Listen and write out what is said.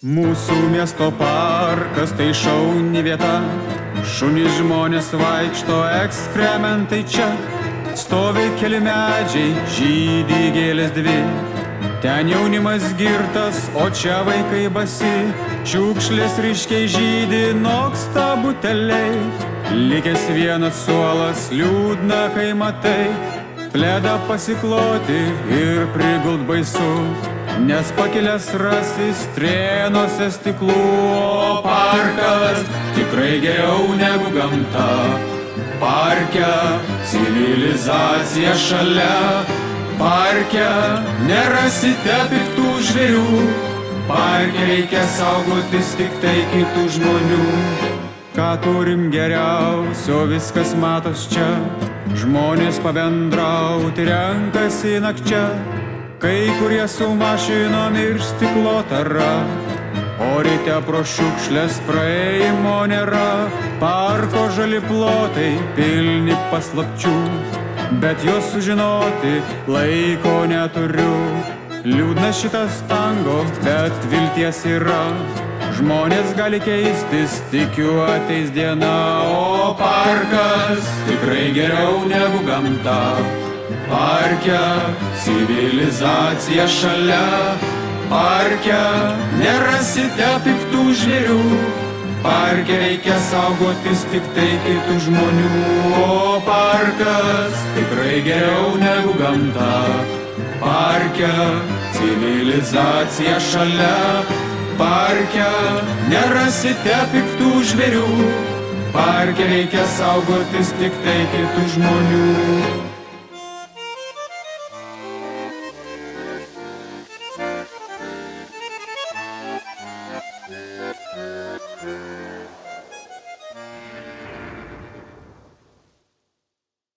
Mūsų miesto parkas tai šauni vieta, šunys žmonės vaikšto, ekskrementai čia. Stovi keli medžiai, žydi gėlės dvi, ten jaunimas girtas, o čia vaikai basi. Šiukšlės ryškiai žydi, noksta buteliai, likęs vienas suolas, liūdna kai matai. Pledą pasikloti ir prigult baisu, nes pakilęs rasi strėnose stiklų. O parkas tikrai geriau negu gamta, parke civilizacija šalia. Parke nerasite piktų žvėrių, parke reikia saugotis tik tai kitų žmonių. Ką turim geriausio, viskas matos čia, žmonės pabendrauti renkasi nakčia. Kai kurie su mašinom ir stiklo tara, o ryte pro šiukšlės praėjimo nėra. Parko žali plotai pilni paslapčių, bet jos sužinoti laiko neturiu. Liūdna šitas tango, bet vilties yra, žmonės gali keistis, tikiu ateis diena. O parkas tikrai geriau negu gamta, parke civilizacija šalia. Parke nerasite piktų žvėrių, parke reikia saugotis tik tai kitų žmonių. O parkas tikrai geriau negu gamta, parke civilizacija šalia. Parke nerasite piktų žvėrių, parke reikia saugotis tik tai kitų žmonių.